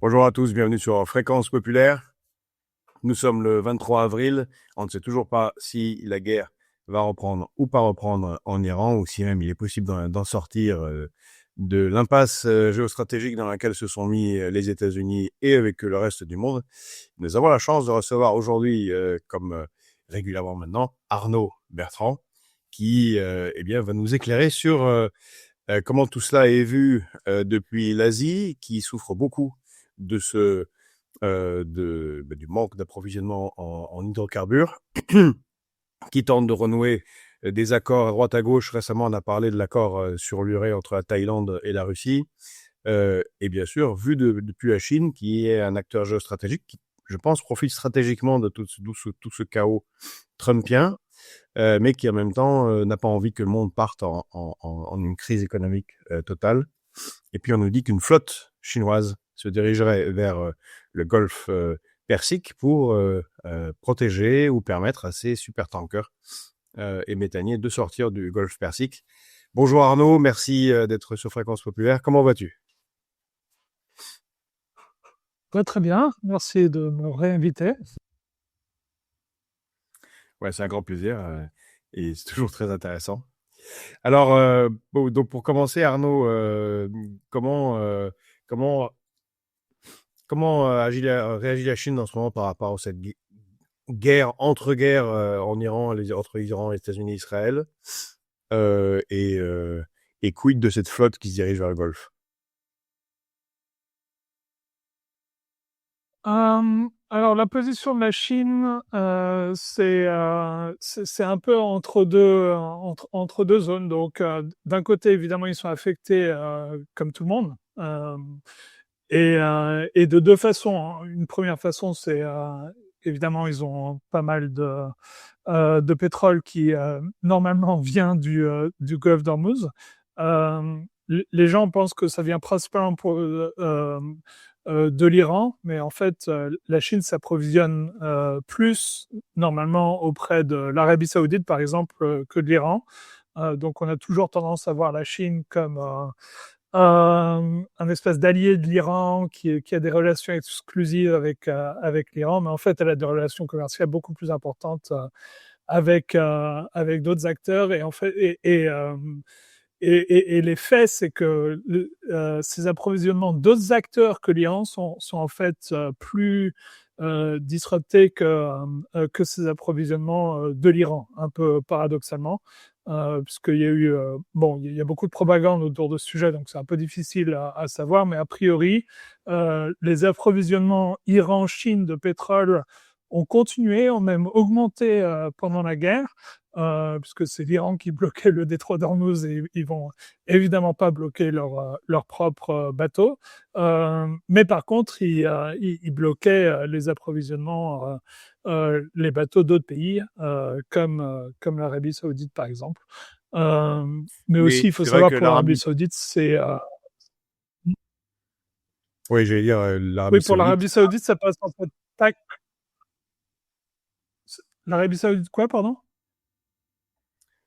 Bonjour à tous, bienvenue sur Fréquence Populaire. Nous sommes le 23 avril. On ne sait toujours pas si la guerre va reprendre ou pas reprendre en Iran, ou si même il est possible d'en sortir de l'impasse géostratégique dans laquelle se sont mis les États-Unis et avec le reste du monde. Nous avons la chance de recevoir aujourd'hui, comme régulièrement maintenant, Arnaud Bertrand, qui va nous éclairer sur comment tout cela est vu depuis l'Asie, qui souffre beaucoup de du manque d'approvisionnement en hydrocarbures, qui tente de renouer des accords à droite à gauche. Récemment, on a parlé de l'accord sur l'urée entre la Thaïlande et la Russie. Et bien sûr, vu depuis la Chine, qui est un acteur géostratégique qui, je pense, profite stratégiquement de tout ce chaos trumpien, mais qui en même temps n'a pas envie que le monde parte en une crise économique totale. Et puis on nous dit qu'une flotte chinoise se dirigerait vers le golfe Persique pour protéger ou permettre à ces supertankers et méthaniers de sortir du golfe Persique. Bonjour Arnaud, merci d'être sur Fréquence Populaire. Comment vas-tu? Ouais, très bien, merci de me réinviter. Ouais, c'est un grand plaisir et c'est toujours très intéressant. Alors, donc pour commencer, Arnaud, comment comment réagit la Chine en ce moment par rapport à cette guerre entre-guerres en Iran, entre Iran, les États-Unis et Israël, euh, et, euh, et quid de cette flotte qui se dirige vers le Golfe? Alors, la position de la Chine, c'est un peu entre deux zones. Donc, d'un côté, évidemment, ils sont affectés comme tout le monde. Et de deux façons, hein. Une première façon, c'est évidemment, ils ont pas mal de pétrole qui, normalement, vient du golfe d'Ormuz. Les gens pensent que ça vient principalement de l'Iran, mais en fait, la Chine s'approvisionne plus normalement auprès de l'Arabie Saoudite, par exemple, que de l'Iran. Donc, on a toujours tendance à voir la Chine comme un espèce d'allié de l'Iran qui a des relations exclusives avec l'Iran, mais en fait, elle a des relations commerciales beaucoup plus importantes avec d'autres acteurs. Et en fait, et les faits, c'est que ces approvisionnements d'autres acteurs que l'Iran sont en fait plus disruptés que ces approvisionnements de l'Iran, un peu paradoxalement, puisqu'il y a eu, bon, il y a beaucoup de propagande autour de ce sujet, donc c'est un peu difficile à savoir, mais a priori, les approvisionnements Iran-Chine de pétrole ont continué, ont même augmenté pendant la guerre, puisque c'est l'Iran qui bloquait le détroit d'Ormuz et ils vont évidemment pas bloquer leur propre bateau. Mais par contre, ils bloquaient les approvisionnements, les bateaux d'autres pays, comme l'Arabie Saoudite, par exemple. Mais aussi, Oui, il faut c'est vrai savoir que pour l'Arabie l'Arabie, Saoudite, c'est... oui, j'allais dire l'Arabie oui, pour Saoudite. l'Arabie Saoudite, ça passe en fait... L'Arabie Saoudite, quoi, pardon?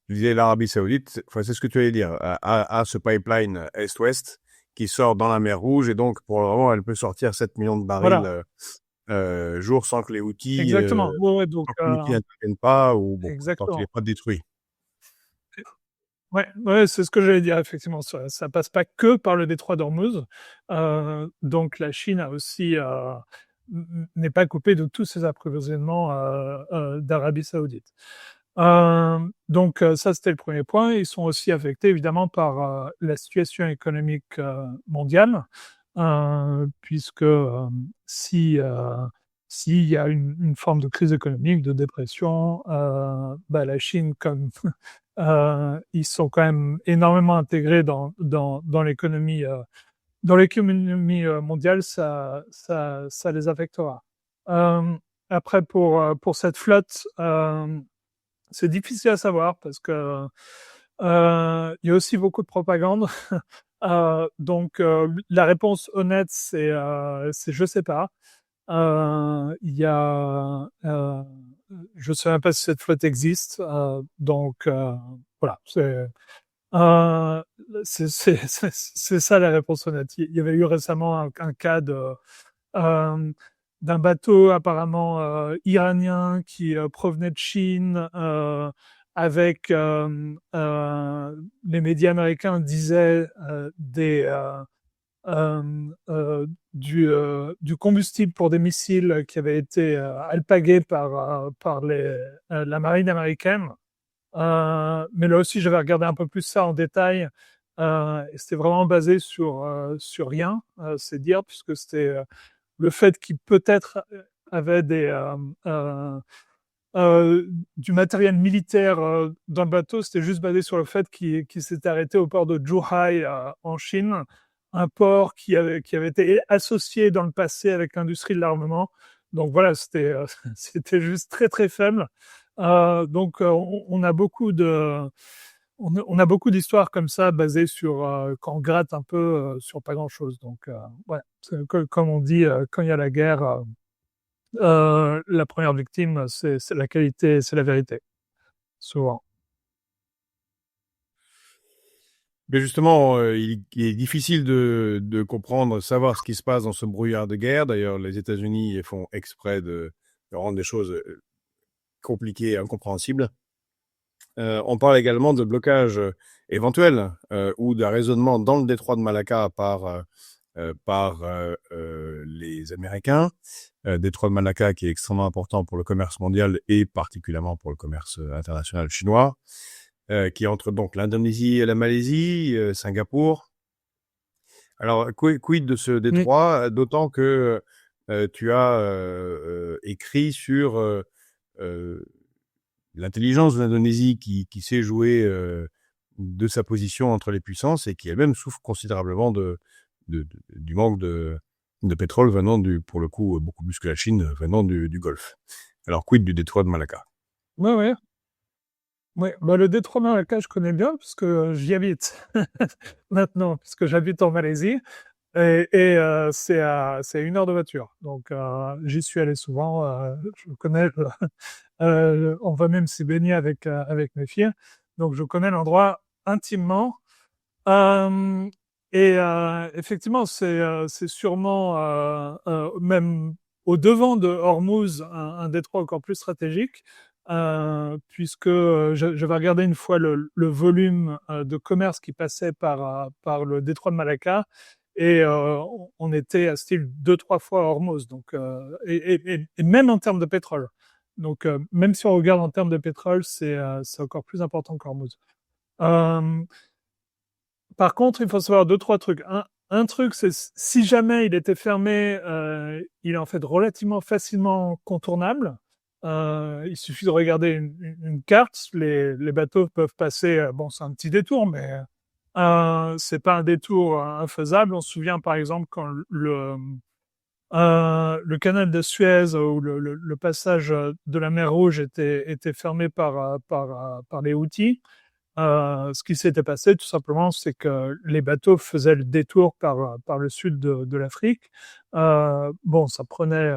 Je disais l'Arabie Saoudite, enfin, c'est ce que tu allais dire, a ce pipeline Est-Ouest qui sort dans la mer Rouge et donc pour le moment, elle peut sortir 7 millions de barils Voilà, jour sans que les outils, exactement. Ouais, ouais, donc, tant que les outils n'interviennent pas ou bon, tant qu'il n'est exactement. pas détruit. Ouais, ouais, c'est ce que j'allais dire, effectivement. Ça passe pas que par le détroit d'Ormuz. Donc, la Chine a aussi, n'est pas coupée de tous ses approvisionnements d'Arabie Saoudite. Donc, ça, c'était le premier point. Ils sont aussi affectés, évidemment, par la situation économique mondiale, puisque si, s'il y a une forme de crise économique, de dépression, bah, la Chine, comme ils sont quand même énormément intégrés dans l'économie mondiale, ça les affectera. Euh, Après, pour cette flotte, c'est difficile à savoir parce que il y a aussi beaucoup de propagande. Donc, la réponse honnête, c'est je sais pas. Il y a, je sais même pas si cette flotte existe. Donc, voilà. Euh, c'est ça la réponse honnête. Il y avait eu récemment un cas euh, d'un bateau apparemment iranien qui provenait de Chine avec les médias américains disaient du combustible pour des missiles qui avait été alpagué par la marine américaine. Mais là aussi, j'avais regardé un peu plus ça en détail. Et c'était vraiment basé sur rien, c'est dire, puisque c'était le fait qu'il peut-être avait euh, du matériel militaire dans le bateau, c'était juste basé sur le fait qu'il s'était arrêté au port de Zhuhai en Chine, un port qui avait été associé dans le passé avec l'industrie de l'armement. Donc voilà, c'était juste très très faible. Donc on a beaucoup on a beaucoup d'histoires comme ça basées sur quand on gratte un peu sur pas grand-chose. Donc ouais, comme on dit, quand il y a la guerre. La première victime, c'est la qualité, c'est la vérité, souvent. Mais justement, il est difficile de comprendre, savoir ce qui se passe dans ce brouillard de guerre. D'ailleurs, les États-Unis font exprès de rendre les choses compliquées et incompréhensibles. On parle également de blocage éventuel ou d'un raisonnement dans le détroit de Malacca par les Américains. Détroit de Malacca qui est extrêmement important pour le commerce mondial et particulièrement pour le commerce international chinois, qui est entre donc l'Indonésie et la Malaisie, Singapour. Alors, quid de ce Oui, détroit, d'autant que tu as écrit sur l'intelligence de l'Indonésie qui sait jouer de sa position entre les puissances et qui elle-même souffre considérablement du manque de pétrole venant pour le coup, beaucoup plus que la Chine, venant du Golfe. Alors, quid du détroit de Malacca? ouais, ouais. Ouais. Bah, le détroit de Malacca, je connais bien parce que j'y habite maintenant, puisque j'habite en Malaisie. Et c'est à 1 heure de voiture. Donc, j'y suis allé souvent. Je connais. On va même s'y baigner avec mes filles. Donc, je connais l'endroit intimement. Euh, Effectivement, c'est sûrement même au devant de Hormuz un détroit encore plus stratégique, puisque j'avais regardé une fois le volume de commerce qui passait par le détroit de Malacca, et on était à style 2-3 fois Hormuz, donc et même en termes de pétrole. Donc même si on regarde en termes de pétrole, c'est encore plus important qu'Hormuz. Euh, Par contre, il faut savoir deux, trois trucs. Un truc, c'est si jamais il était fermé, il est en fait relativement facilement contournable. Il suffit de regarder une carte. Les bateaux peuvent passer. Bon, c'est un petit détour, mais c'est pas un détour infaisable. On se souvient par exemple quand le canal de Suez ou le passage de la mer Rouge était fermé par les Houthis. Ce qui s'était passé, tout simplement, c'est que les bateaux faisaient le détour par le sud de l'Afrique. Bon, ça prenait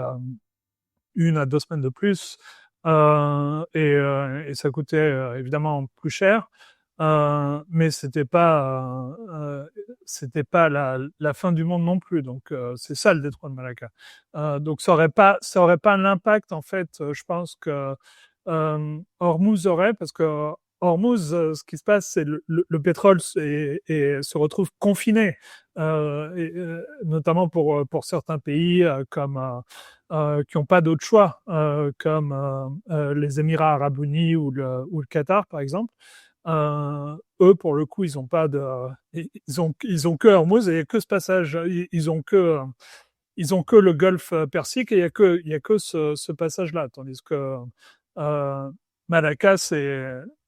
1 à 2 semaines de plus, et ça coûtait évidemment plus cher. Mais c'était pas la fin du monde non plus. Donc c'est ça le détroit de Malacca. Donc ça aurait pas l'impact en fait. Je pense que Hormuz aurait, parce que Hormuz, ce qui se passe, c'est le pétrole se retrouve confiné, notamment pour certains pays qui n'ont pas d'autre choix, comme les Émirats arabes unis ou le Qatar, par exemple. Eux, pour le coup, ils ont pas de, ils ont que Hormuz et il y a que ce passage. Ils ont que le Golfe Persique et il y a que ce passage-là, tandis que euh, Malacca,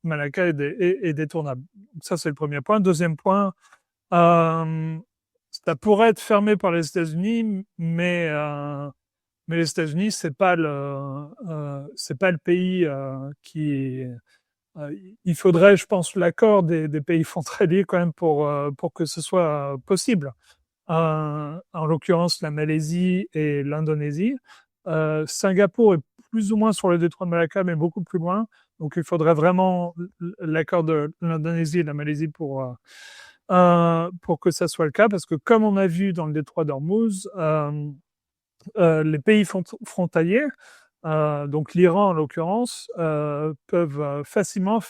Malacca est détournable. Donc ça, c'est le premier point. Deuxième point, euh, ça pourrait être fermé par les États-Unis, mais les États-Unis, c'est pas le pays qui. Il faudrait, je pense, l'accord des pays frontaliers quand même pour que ce soit possible. En l'occurrence, la Malaisie et l'Indonésie. Singapour est plus ou moins sur le détroit de Malacca, mais beaucoup plus loin. Donc, il faudrait vraiment l'accord de l'Indonésie et de la Malaisie pour que ça soit le cas, parce que comme on a vu dans le détroit d'Ormuz, les pays frontaliers, donc l'Iran en l'occurrence, peuvent facilement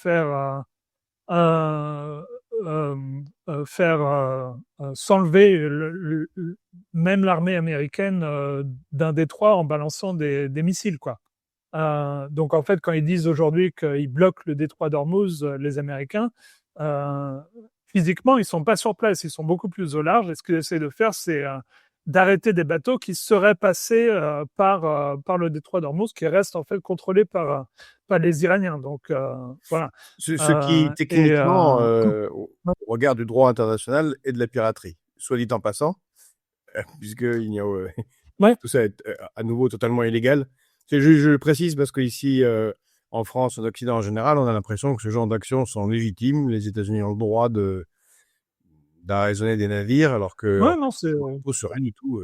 euh, euh, s'enlever même l'armée américaine d'un détroit en balançant des missiles, quoi. Donc en fait, quand ils disent aujourd'hui qu'ils bloquent le détroit d'Ormuz, les Américains, euh, physiquement, ils sont pas sur place, ils sont beaucoup plus au large. Et ce qu'ils essaient de faire, c'est d'arrêter des bateaux qui seraient passés par le détroit d'Ormuz, qui reste en fait contrôlé par les Iraniens. Donc voilà. Ce qui, Et techniquement, au regard du droit international, est de la piraterie. Soit dit en passant, puisqu'il n'y a, ouais. tout ça est à nouveau totalement illégal. Je précise parce qu'ici, en France, en Occident en général, on a l'impression que ce genre d'actions sont légitimes. Les États-Unis ont le droit d'arraisonner des navires, alors que Ouais, non, c'est repose sur rien du tout.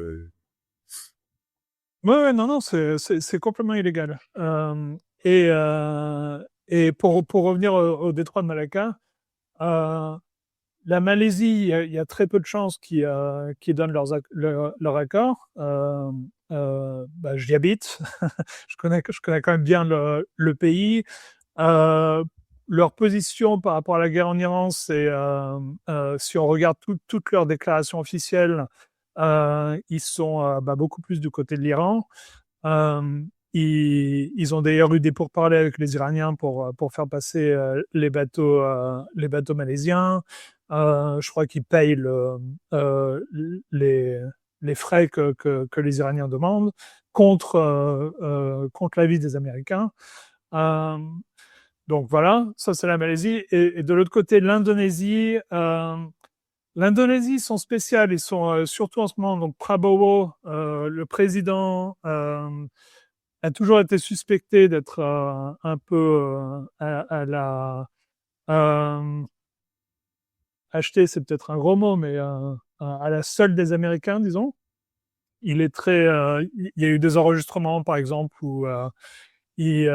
ouais, non, non, c'est complètement illégal. Et pour revenir au détroit de Malacca, euh, la Malaisie, il y a très peu de chances qu'ils donnent leur accord. J'y habite, je connais quand même bien le pays. Euh, Leur position par rapport à la guerre en Iran, c'est si on regarde toutes leurs déclarations officielles, ils sont beaucoup plus du côté de l'Iran. Euh, ils ont d'ailleurs eu des pourparlers avec les Iraniens pour faire passer les bateaux malaisiens. Je crois qu'ils payent euh, les, les frais que les Iraniens demandent contre l'avis des Américains. Euh, donc voilà, ça c'est la Malaisie. Et de l'autre côté, l'Indonésie. L'Indonésie, ils sont spéciales. Ils sont surtout en ce moment. Donc Prabowo, le président, a toujours été suspecté d'être un peu à la euh, acheté, c'est peut-être un gros mot, mais à la solde des Américains, disons. Il est très. Il y a eu des enregistrements, par exemple, où il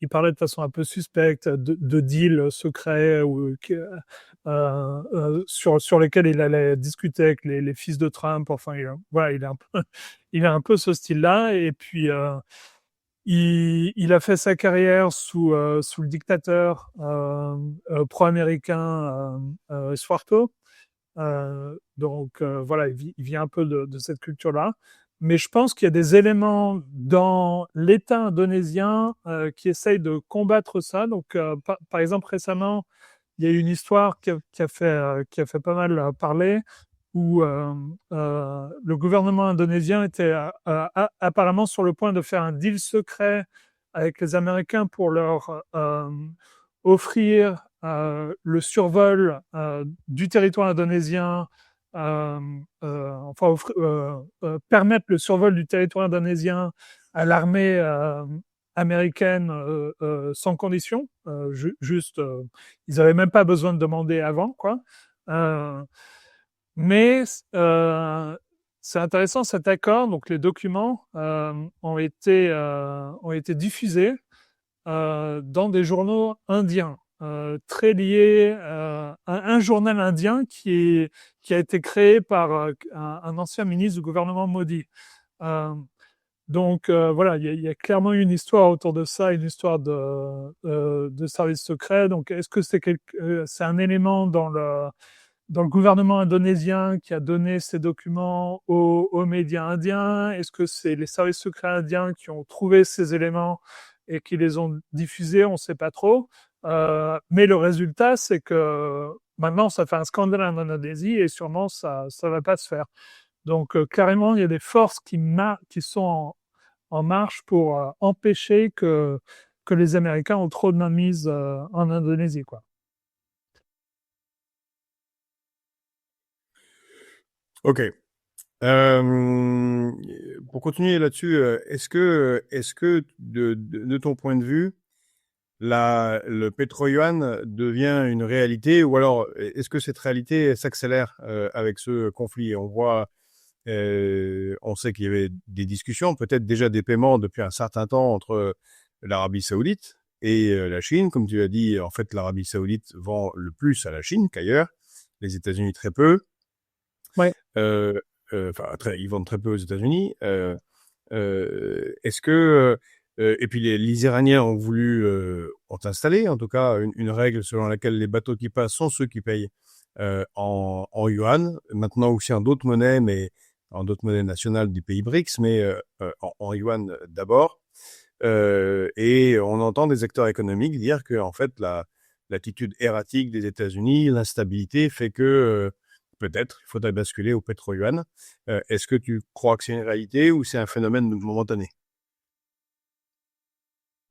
parlait de façon un peu suspecte de deals secrets sur lesquels il allait discuter avec les fils de Trump. Enfin, voilà, il a un peu ce style-là. Et puis, il a fait sa carrière sous le dictateur pro-américain Suharto. Donc voilà, il vient un peu de cette culture-là. Mais je pense qu'il y a des éléments dans l'État indonésien qui essayent de combattre ça. Donc, par exemple, récemment, il y a eu une histoire qui a fait pas mal parler, où le gouvernement indonésien était apparemment sur le point de faire un deal secret avec les Américains pour leur offrir le survol du territoire indonésien, permettre le survol du territoire indonésien à l'armée américaine sans condition. Juste, ils n'avaient même pas besoin de demander avant, quoi. Mais c'est intéressant cet accord. Donc les documents ont été diffusés dans des journaux indiens, très liés à un journal indien qui a été créé par un ancien ministre du gouvernement Modi. Euh, donc voilà, il y a clairement une histoire autour de ça, une histoire de service secret. Donc est-ce que c'est un élément dans le gouvernement indonésien qui a donné ces documents aux médias indiens? Est-ce que c'est les services secrets indiens qui ont trouvé ces éléments et qui les ont diffusés? On ne sait pas trop. Mais le résultat, c'est que maintenant, ça fait un scandale en Indonésie et sûrement, ça ne va pas se faire. Donc, carrément, il y a des forces qui sont en marche pour empêcher que les Américains ont trop de mainmise en Indonésie, quoi. Ok. Pour continuer là-dessus, est-ce que de ton point de vue, le pétro-yuan devient une réalité, ou alors est-ce que cette réalité s'accélère avec ce conflit? On sait qu'il y avait des discussions, peut-être déjà des paiements depuis un certain temps entre l'Arabie Saoudite et la Chine. Comme tu l'as dit, en fait, l'Arabie Saoudite vend le plus à la Chine qu'ailleurs, les États-Unis très peu. Ouais. Ils vendent très peu aux États-Unis. Est-ce que et puis les Iraniens ont installé en tout cas une règle selon laquelle les bateaux qui passent sont ceux qui payent en yuan. Maintenant aussi en d'autres monnaies, mais en d'autres monnaies nationales du pays BRICS, mais en yuan d'abord. Et on entend des acteurs économiques dire que en fait l'attitude erratique des États-Unis, l'instabilité fait que peut-être il faudrait basculer au pétro-yuan. Est-ce que tu crois que c'est une réalité ou c'est un phénomène momentané?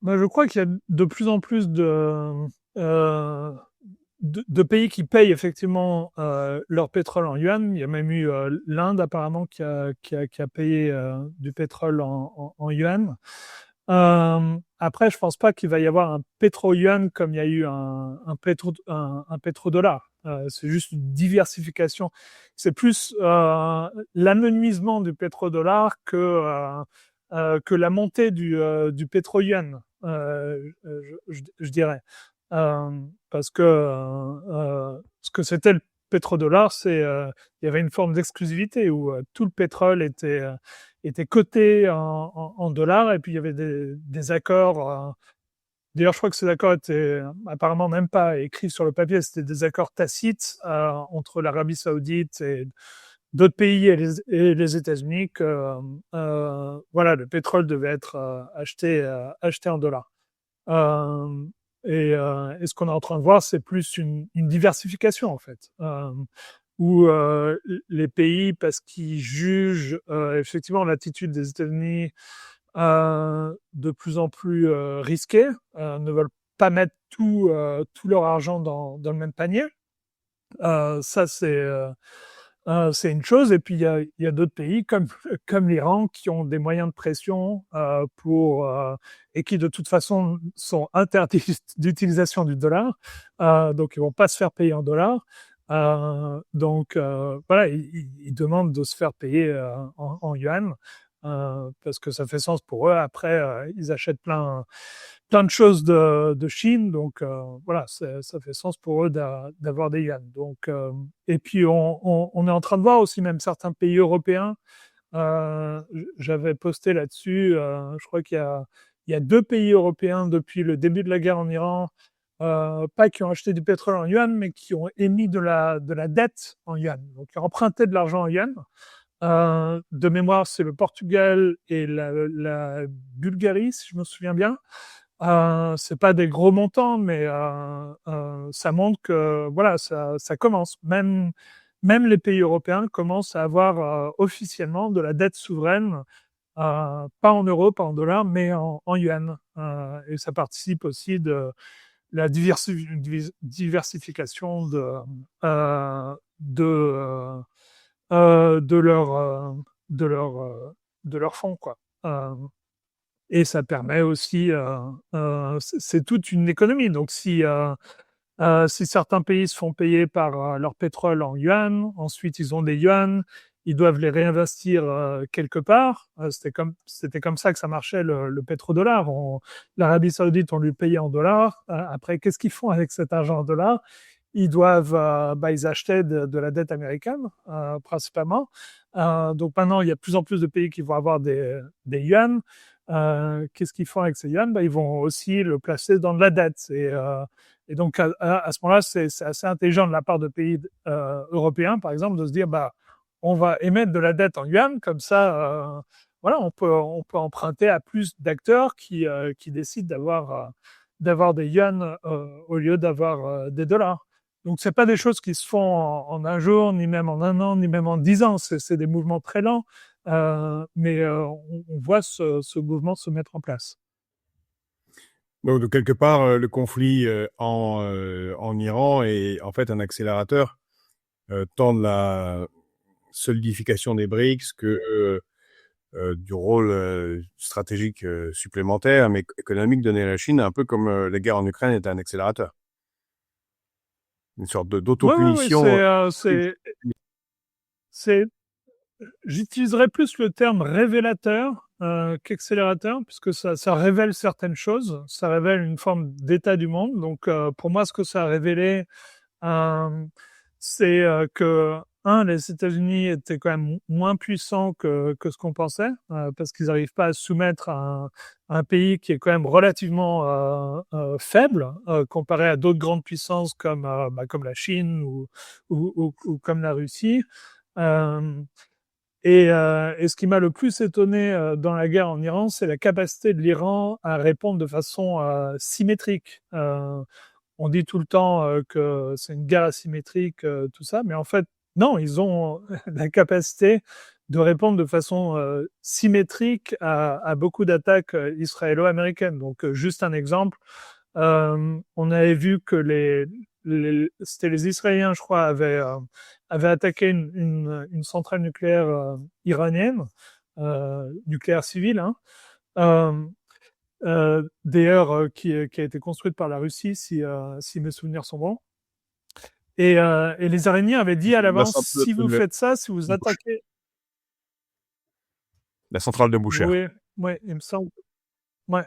Bah, je crois qu'il y a de plus en plus euh, de pays qui payent effectivement leur pétrole en yuan. Il y a même eu l'Inde apparemment qui a payé du pétrole en yuan. Après, je pense pas qu'il va y avoir un pétro-yuan comme il y a eu un pétrodollar. C'est juste une diversification. C'est plus l'amenuisement du pétrodollar que la montée du pétro-yuan, je dirais. Parce que ce que c'était le pétrodollar, il y avait une forme d'exclusivité où tout le pétrole était coté en dollars et puis il y avait des accords. D'ailleurs, je crois que ces accords étaient apparemment même pas écrits sur le papier, c'était des accords tacites entre l'Arabie Saoudite et d'autres pays et les États-Unis que voilà, le pétrole devait être acheté en dollars. Euh, et ce qu'on est en train de voir, c'est plus une diversification en fait, où les pays, parce qu'ils jugent effectivement l'attitude des États-Unis de plus en plus risquée, ne veulent pas mettre tout leur argent dans le même panier. Ça, c'est une chose. Et puis, il y a d'autres pays comme l'Iran qui ont des moyens de pression et qui, de toute façon, sont interdits d'utilisation du dollar. Donc, ils vont pas se faire payer en dollars. Donc, voilà, ils demandent de se faire payer en yuan parce que ça fait sens pour eux. Après, ils achètent plein de choses de Chine. Donc, voilà, ça fait sens pour eux d'avoir des yuan. Donc, et puis, on est en train de voir aussi même certains pays européens. J'avais posté là-dessus. Je crois qu'il y a 2 pays européens depuis le début de la guerre en Iran, pas qui ont acheté du pétrole en yuan, mais qui ont émis de la dette en yuan. Donc, qui ont emprunté de l'argent en yuan. De mémoire, c'est le Portugal et la Bulgarie, si je me souviens bien. C'est pas des gros montants, mais ça montre que voilà, ça commence. Même les pays européens commencent à avoir officiellement de la dette souveraine, pas en euros, pas en dollars, mais en yuan. Et ça participe aussi de la diversification de, de leur de leur de leur fonds, quoi. Et ça permet aussi, c'est toute une économie. Donc si certains pays se font payer par leur pétrole en yuan, ensuite ils ont des yuan, ils doivent les réinvestir quelque part. C'était comme ça que ça marchait le pétrodollar. L'Arabie Saoudite, on lui payait en dollars. Après, qu'est-ce qu'ils font avec cet argent en dollars? Ils doivent, ils achetaient de la dette américaine principalement. Donc maintenant, il y a de plus en plus de pays qui vont avoir des yuan. Qu'est-ce qu'ils font avec ces yuan? Ils vont aussi le placer dans de la dette. Et donc, à ce moment-là, c'est assez intelligent de la part de pays européens, par exemple, de se dire, on va émettre de la dette en yuan, comme ça, voilà, on peut emprunter à plus d'acteurs qui décident d'avoir des yuan au lieu d'avoir des dollars. Donc, c'est pas des choses qui se font en un jour, ni même en un an, ni même en 10 ans. C'est des mouvements très lents, mais on voit ce mouvement se mettre en place. Donc, de quelque part, le conflit en Iran est en fait un accélérateur tant de la solidification des BRICS que du rôle stratégique supplémentaire, mais économique donné à la Chine, un peu comme la guerre en Ukraine est un accélérateur. Une sorte Oui, oui, oui, d'autopunition. c'est, j'utiliserais plus le terme révélateur qu'accélérateur, puisque ça révèle certaines choses. Ça révèle une forme d'état du monde. Donc, pour moi, ce que ça a révélé, c'est que les États-Unis étaient quand même moins puissants que ce qu'on pensait, parce qu'ils n'arrivent pas à se soumettre à un pays qui est quand même relativement faible comparé à d'autres grandes puissances comme la Chine ou comme la Russie. Et ce qui m'a le plus étonné dans la guerre en Iran, c'est la capacité de l'Iran à répondre de façon symétrique. On dit tout le temps que c'est une guerre asymétrique, tout ça, mais en fait, non, ils ont la capacité de répondre de façon symétrique à beaucoup d'attaques israélo-américaines. Donc, juste un exemple, on avait vu que c'était les Israéliens, je crois, avaient attaqué une centrale nucléaire iranienne, nucléaire civile, hein. D'ailleurs, qui a été construite par la Russie, si mes souvenirs sont bons. Et les Iraniens avaient dit à l'avance, si vous faites ça, si vous attaquez... La centrale de Boucher. Oui, ouais, il me semble. Ouais,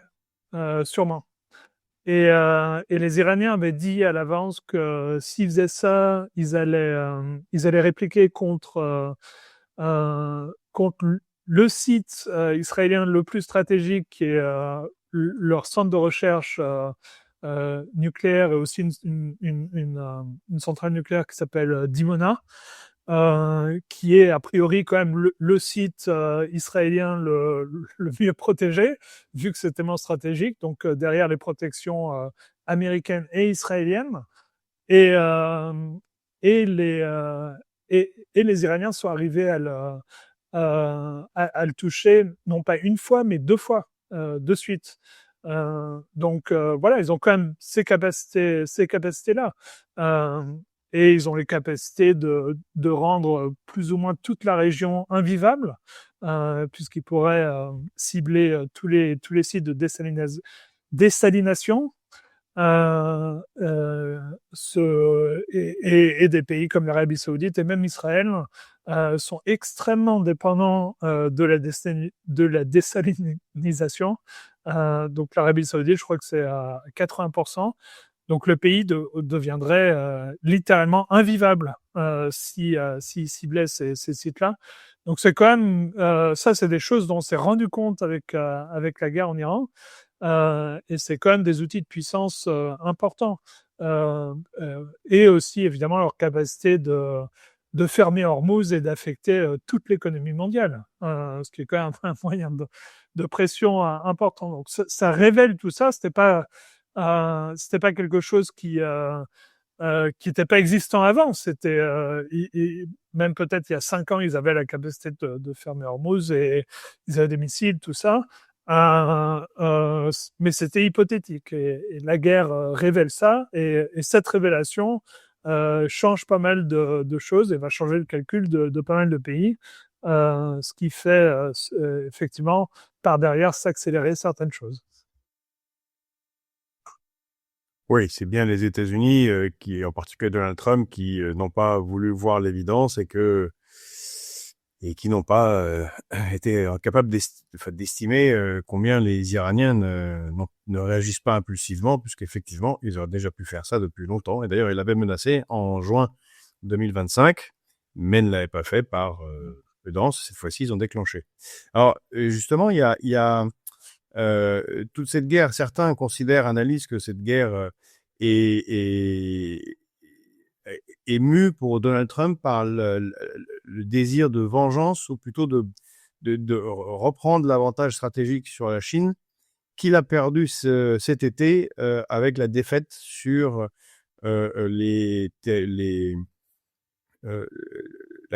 sûrement. Et les Iraniens avaient dit à l'avance que s'ils faisaient ça, ils allaient répliquer contre le site israélien le plus stratégique, qui est leur centre de recherche nucléaire, et aussi une centrale nucléaire qui s'appelle Dimona, qui est a priori quand même le site israélien le mieux protégé, vu que c'est tellement stratégique, donc derrière les protections américaines et israéliennes. Et, et, les, et les Iraniens sont arrivés à le toucher, non pas une fois, mais 2 fois de suite. Donc voilà, ils ont quand même ces capacités-là. Et ils ont les capacités de rendre plus ou moins toute la région invivable, puisqu'ils pourraient cibler tous les sites de dessalination, et des pays comme l'Arabie Saoudite et même Israël sont extrêmement dépendants de la désalinisation. Donc l'Arabie Saoudite, je crois que c'est à 80%. Donc le pays deviendrait littéralement invivable s'il ciblait ces sites-là. Donc c'est quand même ça, c'est des choses dont on s'est rendu compte avec la guerre en Iran. Et c'est quand même des outils de puissance importants. Et aussi, évidemment, leur capacité de fermer Hormuz et d'affecter toute l'économie mondiale, ce qui est quand même un moyen de pression important. Donc, ça révèle tout ça. C'était pas quelque chose qui n'était pas existant avant. C'était même peut-être il y a 5 ans, ils avaient la capacité de fermer Hormuz et ils avaient des missiles, tout ça. Mais c'était hypothétique. Et la guerre révèle ça. Et cette révélation change pas mal de choses et va changer le calcul de pas mal de pays. Ce qui fait effectivement par derrière s'accélérer certaines choses. Oui, c'est bien les États-Unis, qui, en particulier Donald Trump, qui n'ont pas voulu voir l'évidence et qui n'ont pas été capables d'estimer combien les Iraniens ne réagissent pas impulsivement, puisqu'effectivement, ils auraient déjà pu faire ça depuis longtemps. Et d'ailleurs, ils l'avaient menacé en juin 2025, mais ne l'avaient pas fait par prudence. Cette fois-ci, ils ont déclenché. Alors, justement, il y a toute cette guerre, certains analysent que cette guerre est mue pour Donald Trump par le désir de vengeance, ou plutôt de reprendre l'avantage stratégique sur la Chine qu'il a perdu cet été avec la défaite sur la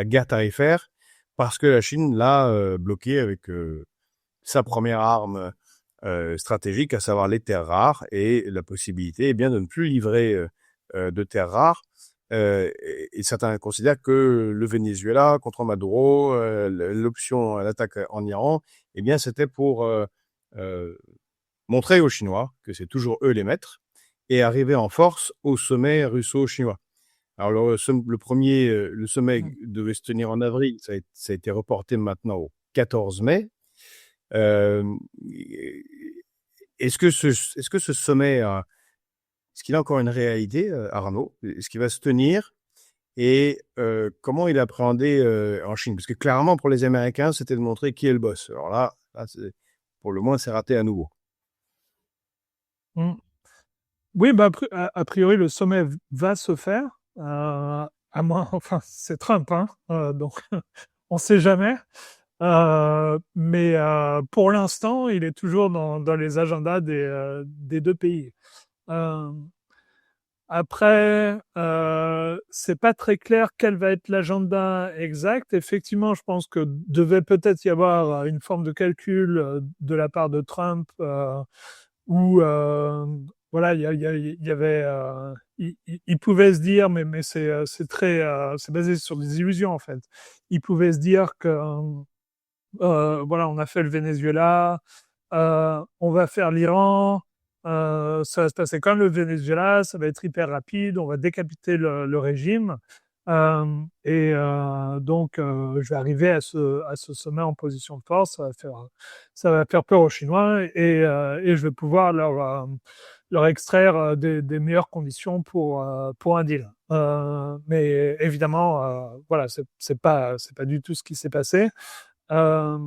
guerre tarifaire, parce que la Chine l'a bloqué avec sa première arme stratégique, à savoir les terres rares, et la possibilité de ne plus livrer de terres rares. Et certains considèrent que le Venezuela contre Maduro, l'option à l'attaque en Iran, c'était pour montrer aux Chinois que c'est toujours eux les maîtres, et arriver en force au sommet russo-chinois. Alors le sommet devait se tenir en avril, ça a été reporté maintenant au 14 mai. Euh, est-ce que ce sommet, est-ce qu'il a encore une réalité, Arnaud? Est-ce qu'il va se tenir? Et comment il est appréhendé en Chine? Parce que clairement, pour les Américains, c'était de montrer qui est le boss. Alors là pour le moins, c'est raté à nouveau. Mm. Oui, bah, a priori, le sommet va se faire, à moins, enfin, c'est Trump, hein, donc on sait jamais. Mais pour l'instant, il est toujours dans les agendas des deux pays. Euh, Après, c'est pas très clair quel va être l'agenda exact. Effectivement, je pense que devait peut-être y avoir une forme de calcul de la part de Trump où voilà, il y avait, il pouvait se dire, mais c'est très, c'est basé sur des illusions en fait. Il pouvait se dire que voilà, on a fait le Venezuela, on va faire l'Iran, ça va se passer comme le Venezuela, ça va être hyper rapide, on va décapiter le régime. Donc, je vais arriver à ce sommet en position de force, ça va faire peur aux Chinois et je vais pouvoir leur extraire des meilleures conditions pour un deal. Mais évidemment, voilà, c'est pas du tout ce qui s'est passé. Euh,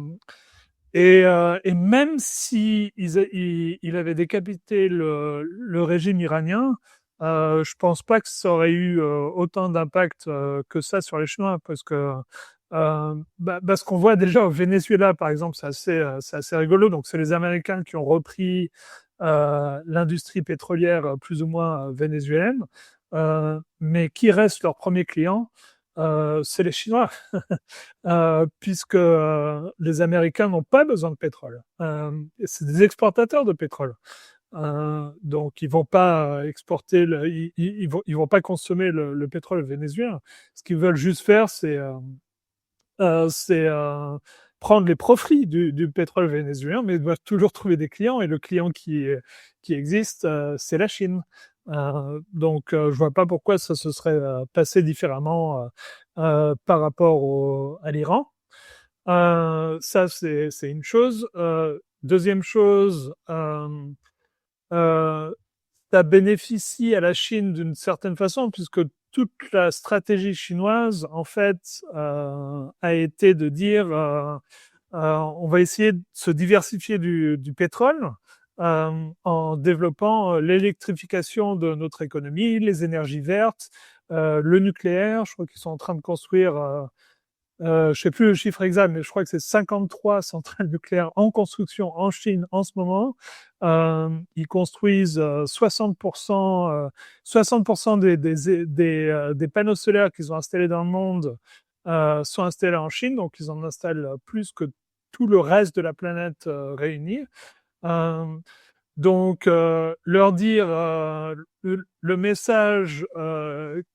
et même si il avait décapité le régime iranien, je pense pas que ça aurait eu autant d'impact que ça sur les Chinois, parce que ce qu'on voit déjà au Venezuela, par exemple, c'est assez rigolo. Donc, c'est les Américains qui ont repris l'industrie pétrolière plus ou moins vénézuélienne, mais qui reste leur premier client, c'est les Chinois. Puisque les Américains n'ont pas besoin de pétrole. C'est des exportateurs de pétrole. Donc ils vont pas exporter, ils vont pas consommer le pétrole vénézuélien. Ce qu'ils veulent juste faire, c'est prendre les profits du pétrole vénézuélien, mais ils doivent toujours trouver des clients. Et le client qui existe, c'est la Chine. Je vois pas pourquoi ça se serait passé différemment par rapport à l'Iran. Ça, c'est une chose. Deuxième chose, euh, ça bénéficie à la Chine d'une certaine façon, puisque toute la stratégie chinoise, en fait, a été de dire on va essayer de se diversifier du pétrole en développant l'électrification de notre économie, les énergies vertes, le nucléaire. Je crois qu'ils sont en train de construire je sais plus le chiffre exact, mais je crois que c'est 53 centrales nucléaires en construction en Chine en ce moment. Ils construisent 60%, 60% des panneaux solaires qu'ils ont installés dans le monde sont installés en Chine, donc ils en installent plus que tout le reste de la planète réunie. Euh, leur dire le message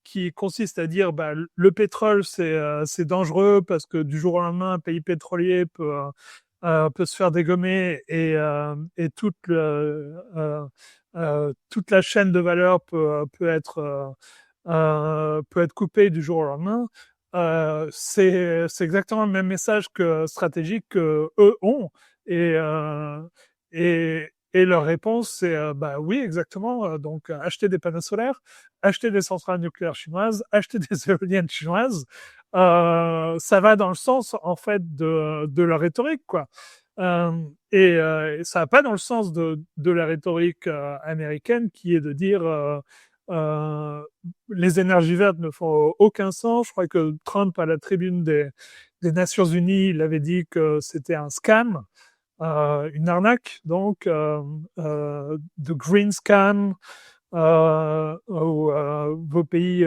qui consiste à dire bah, le pétrole c'est dangereux parce que du jour au lendemain un pays pétrolier peut se faire dégommer et toute la chaîne de valeur peut être coupée du jour au lendemain. C'est exactement le même message stratégique que eux ont et et leur réponse, c'est bah oui, exactement. Donc, acheter des panneaux solaires, acheter des centrales nucléaires chinoises, acheter des éoliennes chinoises, ça va dans le sens en fait de leur rhétorique, quoi. Et ça va pas dans le sens de la rhétorique américaine qui est de dire euh, les énergies vertes ne font aucun sens. Je crois que Trump à la tribune des Nations Unies, il avait dit que c'était un scam une arnaque, donc de green scam, où vos pays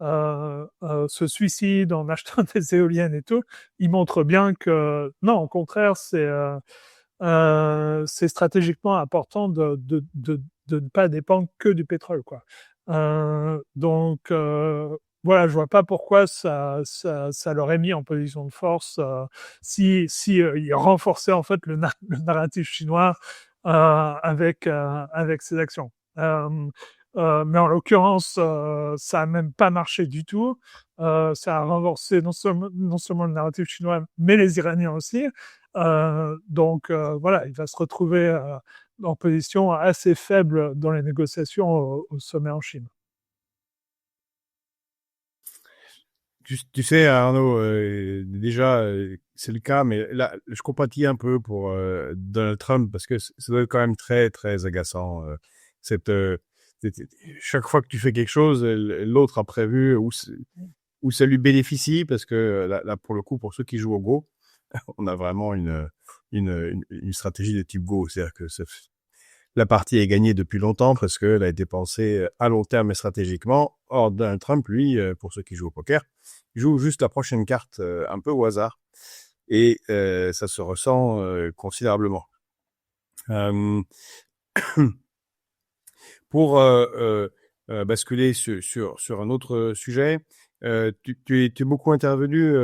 se suicident en achetant des éoliennes et tout, il montre bien que non, au contraire, c'est stratégiquement important de ne pas dépendre que du pétrole, quoi. Voilà, je vois pas pourquoi ça l'aurait mis en position de force si il renforçait en fait le narratif chinois avec ses actions. Mais en l'occurrence, ça a même pas marché du tout. Ça a renforcé non seulement le narratif chinois, mais les Iraniens aussi. Donc voilà, il va se retrouver en position assez faible dans les négociations au sommet en Chine. Tu sais, Arnaud, déjà, c'est le cas, mais là, je compatis un peu pour Donald Trump parce que ça doit être quand même très, très agaçant. Cette, chaque fois que tu fais quelque chose, l'autre a prévu où ça lui bénéficie parce que là, pour le coup, pour ceux qui jouent au Go, on a vraiment une stratégie de type Go. C'est-à-dire que la partie est gagnée depuis longtemps parce qu'elle a été pensée à long terme et stratégiquement. Or, Donald Trump, lui, pour ceux qui jouent au poker, joue juste la prochaine carte un peu au hasard. Et ça se ressent considérablement. Euh, pour basculer sur un autre sujet, tu es beaucoup intervenu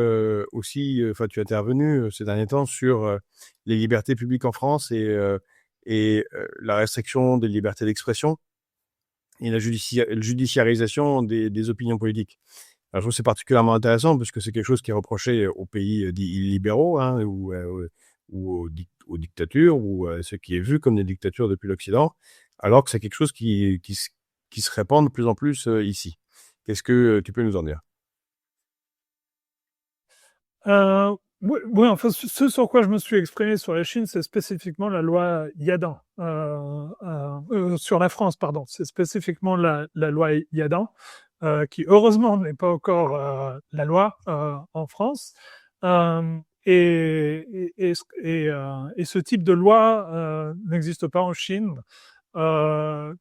aussi, enfin tu es intervenu ces derniers temps sur les libertés publiques en France et la restriction des libertés d'expression et la judiciarisation des opinions politiques. Alors, je trouve que c'est particulièrement intéressant parce que c'est quelque chose qui est reproché aux pays dits libéraux hein, ou aux dictatures ou à ce qui est vu comme des dictatures depuis l'Occident, alors que c'est quelque chose qui se répand de plus en plus ici. Qu'est-ce que tu peux nous en dire? Oui, enfin, ce sur quoi je me suis exprimé sur la Chine, c'est spécifiquement la loi Yadan. Sur la France, pardon, c'est spécifiquement la loi Yadan, qui heureusement n'est pas encore la loi en France. Et ce type de loi n'existe pas en Chine,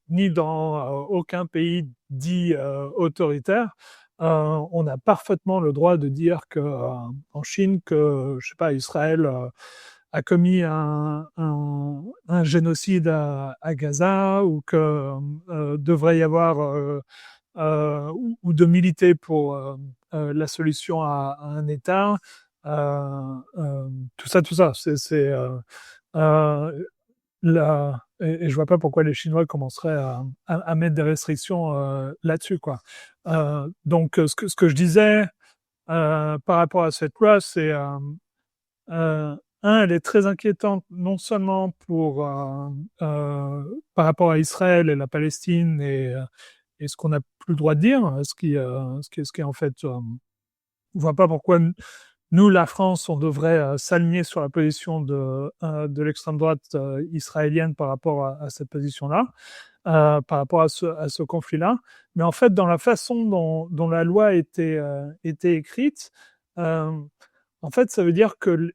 ni dans aucun pays dit autoritaire. On a parfaitement le droit de dire que en Chine que je sais pas Israël a commis un génocide à Gaza ou que devrait y avoir ou de militer pour la solution à un État. Tout ça, c'est et je vois pas pourquoi les Chinois commenceraient à mettre des restrictions là-dessus, quoi. Donc, ce que je disais par rapport à cette loi, c'est elle est très inquiétante non seulement pour par rapport à Israël et la Palestine et ce qu'on n'a plus le droit de dire, ce qui est en fait, on voit pas pourquoi nous, la France, on devrait s'aligner sur la position de l'extrême droite israélienne par rapport à cette position-là, par rapport à ce conflit-là. Mais en fait, dans la façon dont la loi était écrite, en fait, ça veut dire que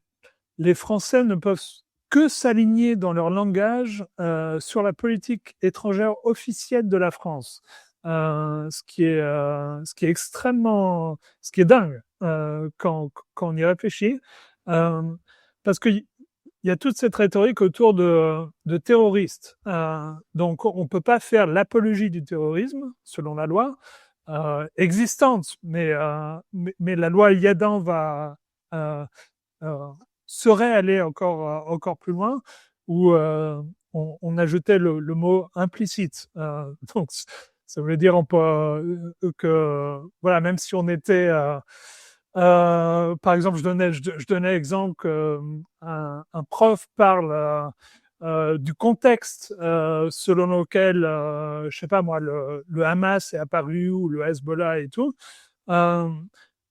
les Français ne peuvent que s'aligner dans leur langage sur la politique étrangère officielle de la France. Ce qui est extrêmement, ce qui est dingue quand on y réfléchit, euh, parce qu'il y a toute cette rhétorique autour de terroristes. Donc on peut pas faire l'apologie du terrorisme selon la loi existante, mais la loi Yadan va euh, serait aller encore plus loin, où on ajoutait le mot implicite. Donc, ça voulait dire que, voilà, même si on était... par exemple, je donnais l'exemple qu'un prof parle du contexte selon lequel, je sais pas moi, le Hamas est apparu ou le Hezbollah et tout. Euh,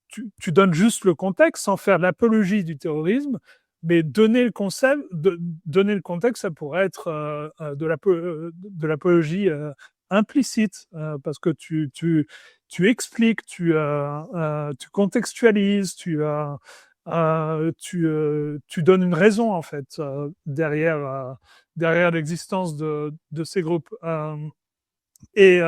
tu donnes juste le contexte sans faire l'apologie du terrorisme, mais donner le contexte, ça pourrait être de l'apologie implicite, parce que tu expliques, tu contextualises, tu donnes une raison en fait derrière l'existence de ces groupes. Et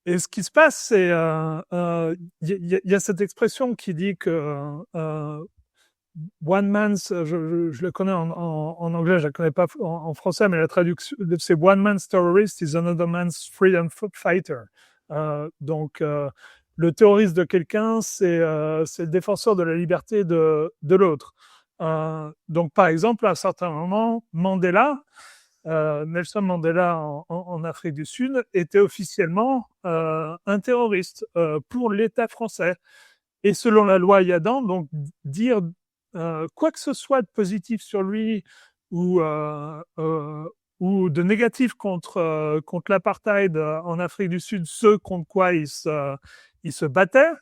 et ce qui se passe, c'est y a cette expression qui dit que one man's, je le connais en anglais, je la connais pas en français, mais la traduction, c'est one man's terrorist is another man's freedom fighter. Donc, le terroriste de quelqu'un, c'est le défenseur de la liberté de l'autre. Donc, par exemple, à un certain moment, Nelson Mandela en Afrique du Sud était officiellement un terroriste pour l'État français. Et selon la loi Yadan, donc dire quoi que ce soit de positif sur lui ou, ou de négatif contre l'apartheid en Afrique du Sud, ce contre quoi il se battait,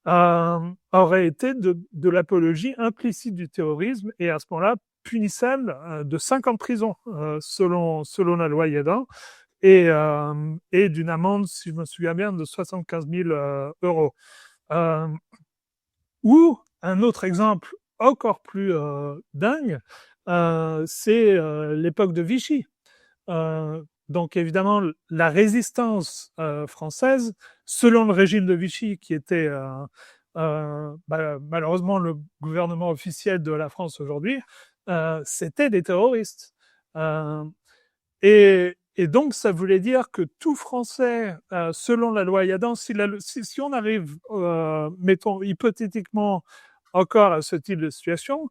aurait été de l'apologie implicite du terrorisme et à ce moment-là punissable de 5 ans de prison selon la loi Yadan et d'une amende, si je me souviens bien, de 75 000 euros. Ou un autre exemple encore plus dingue, c'est l'époque de Vichy. Donc évidemment, la résistance française, selon le régime de Vichy, qui était malheureusement le gouvernement officiel de la France aujourd'hui, c'était des terroristes. Euh, et donc, ça voulait dire que tout Français, selon la loi Yadan, si on arrive, mettons hypothétiquement encore à ce type de situation,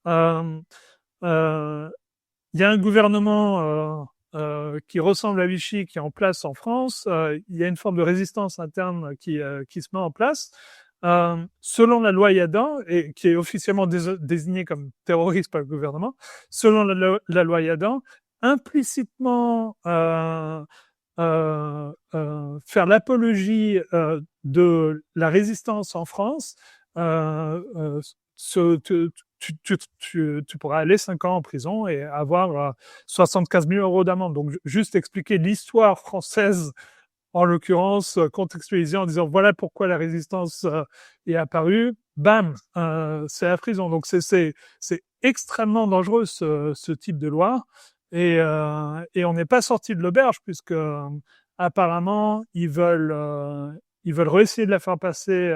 euh, euh, il y a un gouvernement qui ressemble à Vichy qui est en place en France, il y a une forme de résistance interne qui se met en place. Selon la loi Yadan, et qui est officiellement désignée comme terroriste par le gouvernement, selon la loi Yadan, implicitement faire l'apologie de la résistance en France, tu pourras aller 5 ans en prison et avoir 75 000 euros d'amende. Donc, juste expliquer l'histoire française, en l'occurrence, contextualiser en disant voilà pourquoi la résistance est apparue. Bam, c'est la prison. Donc, c'est extrêmement dangereux ce type de loi. Et on n'est pas sorti de l'auberge puisque apparemment ils veulent réessayer de la faire passer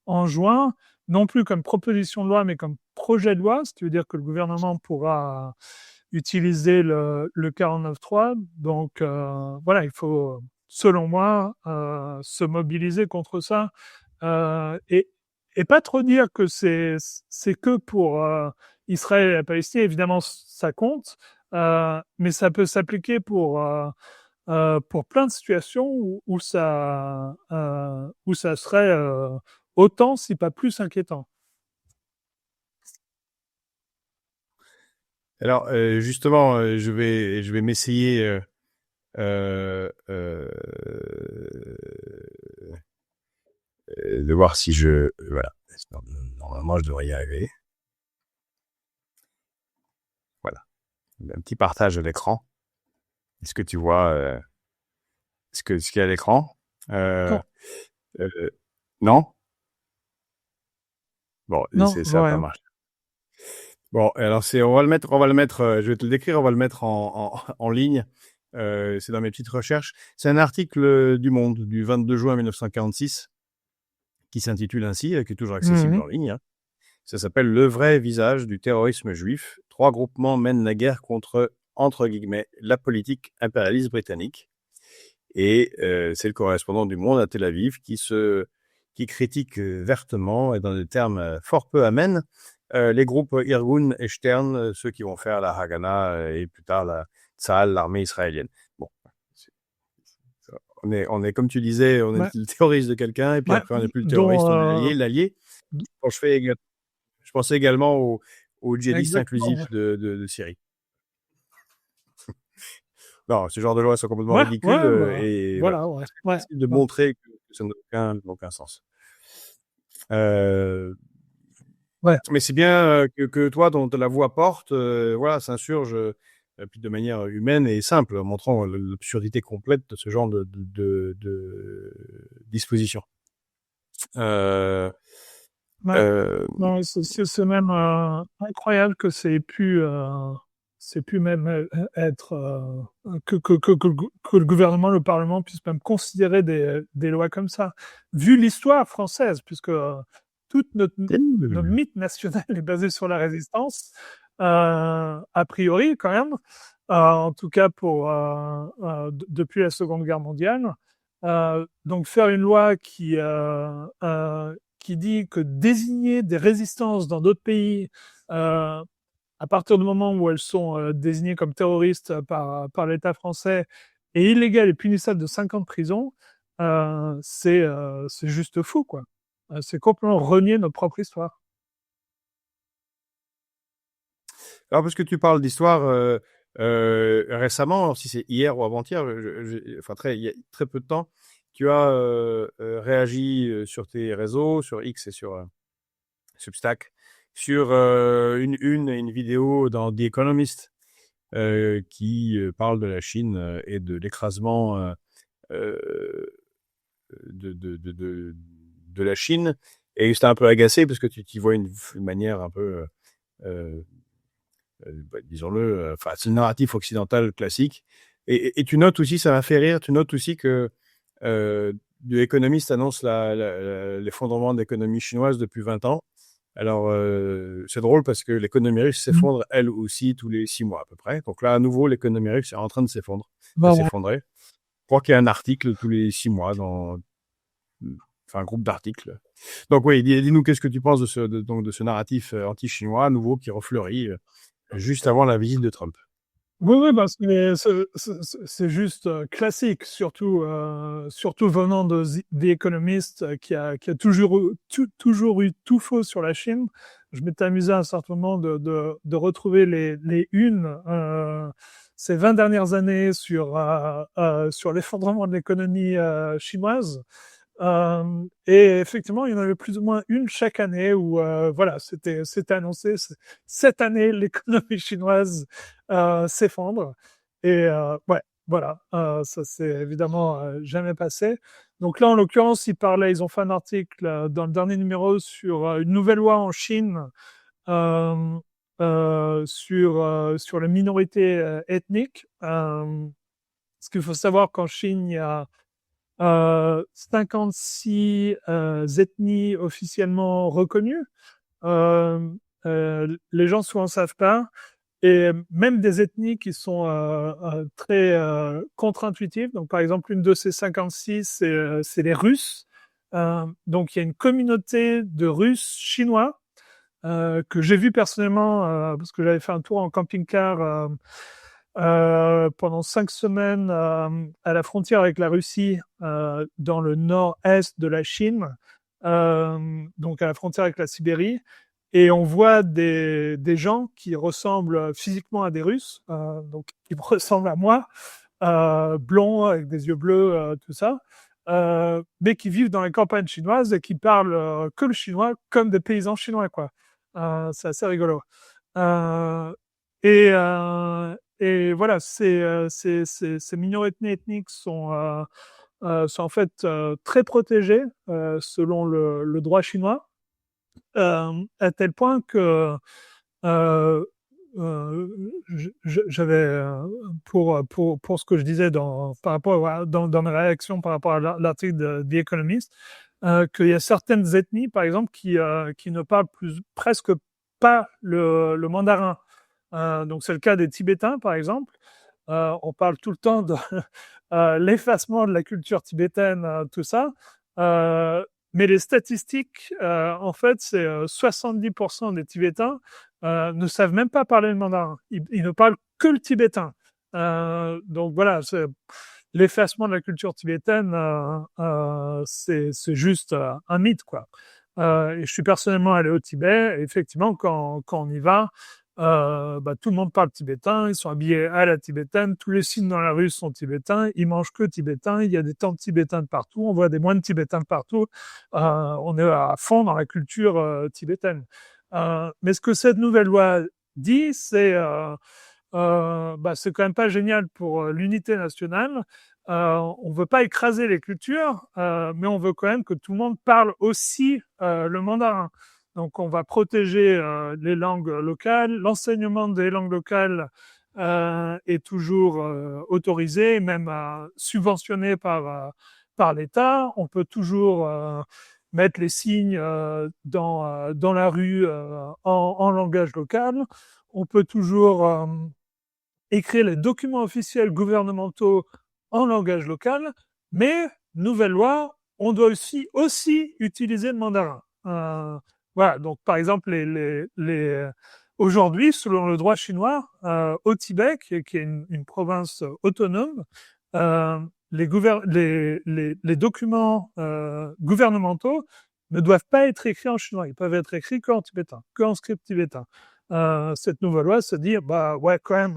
en juin, non plus comme proposition de loi mais comme projet de loi, ce qui veut dire que le gouvernement pourra utiliser le 49.3. Donc voilà, il faut, selon moi, se mobiliser contre ça et pas trop dire que c'est que pour Israël et la Palestine. Évidemment, ça compte. Mais ça peut s'appliquer pour plein de situations où ça serait autant, si pas plus, inquiétant. Alors, justement, je vais m'essayer euh, euh, de voir si voilà. Normalement, je devrais y arriver. Voilà. Un petit partage de l'écran. Est-ce que tu vois ce qu'il y a à l'écran Non, non. Bon, non, ça va pas rien. marcher. Bon, alors on va le mettre. Je vais te le décrire. On va le mettre en ligne. C'est dans mes petites recherches. C'est un article du Monde du 22 juin 1946 qui s'intitule ainsi, qui est toujours accessible Mhm. en ligne. Hein. Ça s'appelle Le vrai visage du terrorisme juif. 3 groupements mènent la guerre contre, entre guillemets, la politique impérialiste britannique. Et c'est le correspondant du Monde à Tel Aviv qui critique vertement et dans des termes fort peu amènes les groupes Irgun et Stern, ceux qui vont faire la Haganah et plus tard la Tzahal, l'armée israélienne. Bon, on est comme tu disais, on Ouais, est le terroriste de quelqu'un et puis ouais, après on n'est plus le dont terroriste, on est l'allié. Bon, je pensais également aux djihadistes exactement. Ouais, inclusifs de Syrie. Non, ce genre de lois sont complètement ouais, ridicules ouais, bah, et voilà. voilà, ouais, ouais, Difficile de ouais. montrer que ça n'a aucun sens. Euh, Ouais. mais c'est bien que toi, dont la voix porte, voilà, s'insurge puis de manière humaine et simple, en montrant l'absurdité complète de ce genre de disposition. Euh, Ouais. euh, Non, c'est même incroyable que c'est pu même être que le gouvernement, le Parlement puisse même considérer des lois comme ça, vu l'histoire française, puisque toute notre mythe national est basé sur la résistance, a priori quand même, en tout cas depuis la Seconde Guerre mondiale. Donc faire une loi qui dit que désigner des résistances dans d'autres pays, à partir du moment où elles sont désignées comme terroristes par l'État français, est illégal et punissable de 5 ans de prison, c'est juste fou, quoi. C'est complètement renier notre propre histoire. Alors, parce que tu parles d'histoire, récemment, si c'est hier ou avant-hier, enfin, il y a très peu de temps, tu as réagi sur tes réseaux, sur X et sur Substack, sur une vidéo dans The Economist qui parle de la Chine et de l'écrasement euh, de la Chine. Et j'étais un peu agacé parce que tu y vois une manière un peu, disons-le, enfin, c'est le narratif occidental classique. Et tu notes aussi, ça m'a fait rire, tu notes aussi que The Economist annonce l'effondrement de l'économie chinoise depuis 20 ans. Alors, c'est drôle parce que l'économie russe s'effondre, elle aussi, tous les 6 mois à peu près. Donc là, à nouveau, l'économie russe est en train de s'effondrer. Je crois qu'il y a un article tous les 6 mois enfin, un groupe d'articles. Donc oui, dis-nous qu'est-ce que tu penses de ce narratif anti-chinois nouveau qui refleurit juste avant la visite de Trump. Oui, oui, bah, c'est juste classique, surtout venant de The Economist, qui a toujours eu tout faux sur la Chine. Je m'étais amusé à un certain moment de retrouver les unes ces 20 dernières années sur l'effondrement de l'économie chinoise. Et effectivement, il y en avait plus ou moins une chaque année où voilà, c'était annoncé. Cette année, l'économie chinoise s'effondre. Et ouais, voilà, ça s'est évidemment jamais passé. Donc là, en l'occurrence, ils ont fait un article dans le dernier numéro sur une nouvelle loi en Chine euh, sur les minorités ethniques. Parce qu'il faut savoir qu'en Chine, il y a 56 ethnies officiellement reconnues. Les gens souvent ne savent pas. Et même des ethnies qui sont très contre-intuitives. Donc, par exemple, une de ces 56, c'est les Russes. Donc, il y a une communauté de Russes chinois que j'ai vu personnellement parce que j'avais fait un tour en camping-car pendant 5 semaines à la frontière avec la Russie, dans le nord-est de la Chine, donc à la frontière avec la Sibérie. Et on voit des gens qui ressemblent physiquement à des Russes, donc qui me ressemblent à moi, blonds, avec des yeux bleus, tout ça, mais qui vivent dans les campagnes chinoises et qui parlent que le chinois comme des paysans chinois, quoi. C'est assez rigolo. Euh, et voilà, ces minorités ethniques sont en fait très protégées selon le droit chinois, à tel point que euh, euh, j'avais, pour ce que je disais par rapport dans mes réactions par rapport à l'article de The Economist, qu'il y a certaines ethnies, par exemple, qui ne parlent presque pas le mandarin. Donc c'est le cas des Tibétains, par exemple. On parle tout le temps de l'effacement de la culture tibétaine, tout ça. Mais les statistiques, en fait, c'est 70% des Tibétains ne savent même pas parler le mandarin. Ils ne parlent que le tibétain. Donc voilà, l'effacement de la culture tibétaine, c'est juste un mythe, quoi. Et je suis personnellement allé au Tibet, et effectivement, quand on y va, tout le monde parle tibétain, ils sont habillés à la tibétaine, tous les signes dans la rue sont tibétains, ils mangent que tibétain, il y a des temples tibétains de partout, on voit des moines tibétains de partout, on est à fond dans la culture tibétaine. Mais ce que cette nouvelle loi dit, c'est quand même pas génial pour l'unité nationale. On veut pas écraser les cultures, mais on veut quand même que tout le monde parle aussi le mandarin. Donc, on va protéger les langues locales. L'enseignement des langues locales est toujours autorisé, même subventionné par l'État. On peut toujours mettre les signes dans la rue en langage local. On peut toujours écrire les documents officiels gouvernementaux en langage local, mais, nouvelle loi, on doit aussi utiliser le mandarin. Voilà, donc par exemple, aujourd'hui, selon le droit chinois, au Tibet, qui est une province autonome, les documents gouvernementaux ne doivent pas être écrits en chinois. Ils peuvent être écrits qu'en tibétain, qu'en script tibétain. cette nouvelle loi, se dire, bah ouais, quand même,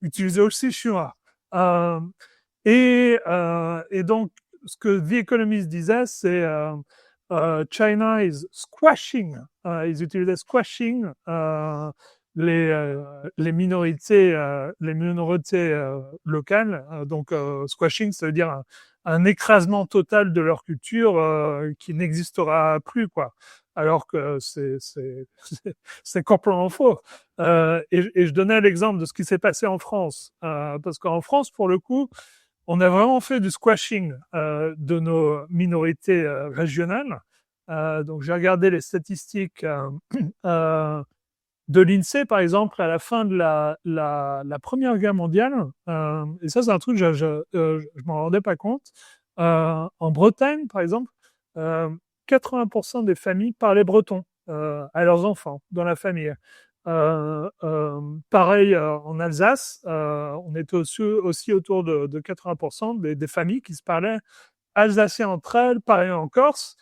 utiliser aussi le chinois. Et donc, ce que The Economist disait, c'est China is squashing, ils utilisaient squashing les minorités locales. Donc, squashing, ça veut dire un écrasement total de leur culture qui n'existera plus, quoi. Alors que c'est complètement faux. Et je donnais l'exemple de ce qui s'est passé en France, parce qu'en France, pour le coup, on a vraiment fait du squashing de nos minorités régionales. Donc, j'ai regardé les statistiques de l'INSEE, par exemple, à la fin de la Première Guerre mondiale. Et ça, c'est un truc, je m'en rendais pas compte. En Bretagne, par exemple, 80% des familles parlaient breton à leurs enfants dans la famille. Pareil en Alsace, on était aussi autour de 80% des familles qui se parlaient alsacien entre elles, pareil en Corse.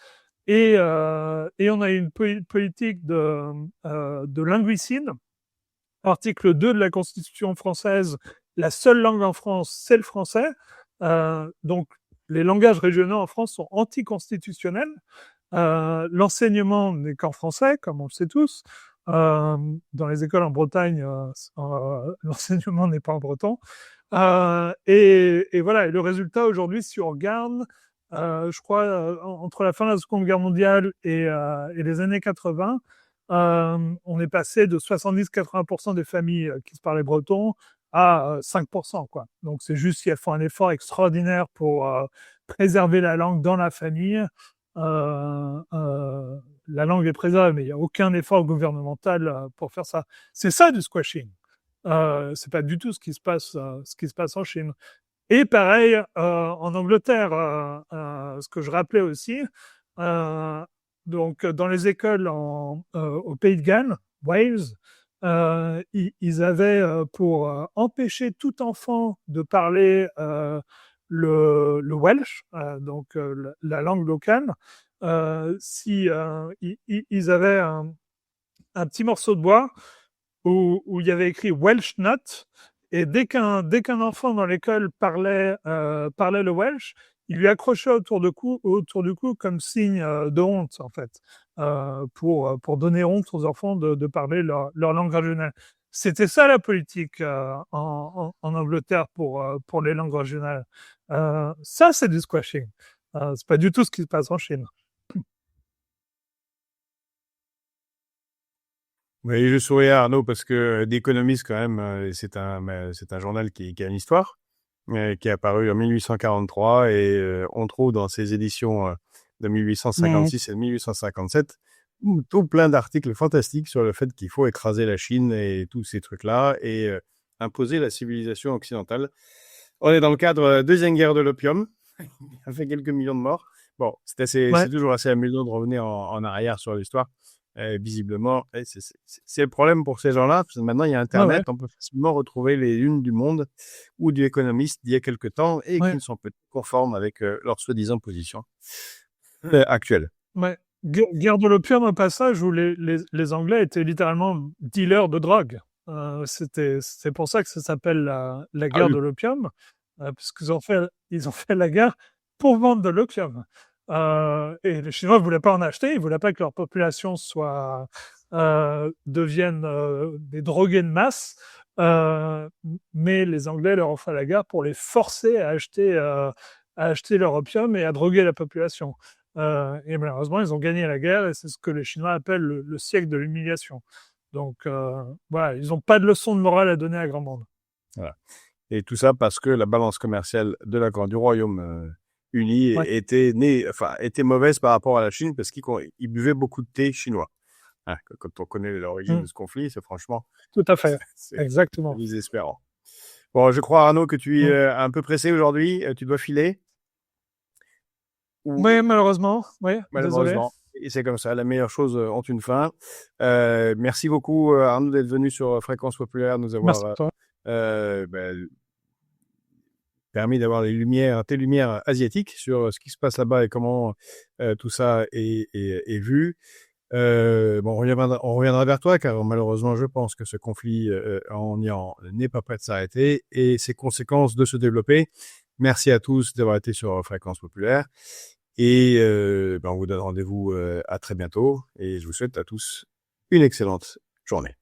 Et on a une politique de linguicide. Article 2 de la Constitution française, la seule langue en France, c'est le français. Donc, les langages régionaux en France sont anticonstitutionnels. L'enseignement n'est qu'en français, comme on le sait tous. Dans les écoles en Bretagne, l'enseignement n'est pas en breton. Et voilà, et le résultat aujourd'hui, si on regarde, je crois, entre la fin de la Seconde Guerre mondiale et les années 80, on est passé de 70-80% des familles qui se parlaient breton à 5%, quoi. Donc, c'est juste si elles font un effort extraordinaire pour préserver la langue dans la famille. La langue est préservée, mais il n'y a aucun effort gouvernemental pour faire ça. C'est ça du squashing. C'est pas du tout ce qui se passe en Chine. Et pareil en Angleterre, ce que je rappelais aussi. Donc dans les écoles au Pays de Galles, Wales, ils avaient pour empêcher tout enfant de parler le Welsh, donc la langue locale, si ils avaient un petit morceau de bois où il y avait écrit Welsh Not, et dès qu'un enfant dans l'école parlait le Welsh, il lui accrochait autour du cou comme signe de honte, en fait, pour donner honte aux enfants de parler leur langue régionale. C'était ça la politique en Angleterre pour les langues régionales. Ça, c'est du squashing. C'est pas du tout ce qui se passe en Chine. Oui, je souris à Arnaud parce que The Economist, quand même, c'est un journal qui a une histoire, qui est apparu en 1843 et on trouve dans ses éditions de 1856 et de 1857 tout plein d'articles fantastiques sur le fait qu'il faut écraser la Chine et tous ces trucs-là et imposer la civilisation occidentale. On est dans le cadre de la Deuxième Guerre de l'opium. Il a fait quelques millions de morts. Bon, c'est toujours assez amusant de revenir en arrière sur l'histoire. Visiblement, c'est le problème pour ces gens-là. Parce que maintenant, il y a Internet, on peut facilement retrouver les unes du Monde ou du Economist d'il y a quelque temps et qui ne sont pas conformes avec leur soi-disant position actuelle. Ouais. Guerre de l'opium, un passage où les Anglais étaient littéralement dealers de drogue. C'est pour ça que ça s'appelle la guerre de l'opium, parce qu'ils ont fait la guerre pour vendre de l'opium. Et les Chinois ne voulaient pas en acheter, ils ne voulaient pas que leur population devienne des drogués de masse, mais les Anglais leur ont fait la guerre pour les forcer à acheter leur opium et à droguer la population. Et malheureusement, ils ont gagné la guerre et c'est ce que les Chinois appellent le siècle de l'humiliation. Donc voilà, ils n'ont pas de leçon de morale à donner à grand monde. Voilà. Et tout ça parce que la balance commerciale du Royaume uni était mauvaise par rapport à la Chine parce qu'ils buvaient beaucoup de thé chinois. Hein, quand on connaît l'origine de ce conflit, c'est franchement... Tout à fait, exactement. C'est désespérant. Bon, je crois, Arnaud, que tu es un peu pressé aujourd'hui. Tu dois filer. Oui, malheureusement. Oui, désolé. Et c'est comme ça, les meilleures choses ont une fin. Merci beaucoup, Arnaud, d'être venu sur Fréquence Populaire, nous avoir permis d'avoir tes lumières asiatiques sur ce qui se passe là-bas et comment tout ça est vu. On reviendra vers toi, car malheureusement, je pense que ce conflit en Iran n'est pas prêt de s'arrêter et ses conséquences de se développer. Merci à tous d'avoir été sur Fréquence Populaire. Et on vous donne rendez-vous à très bientôt. Et je vous souhaite à tous une excellente journée.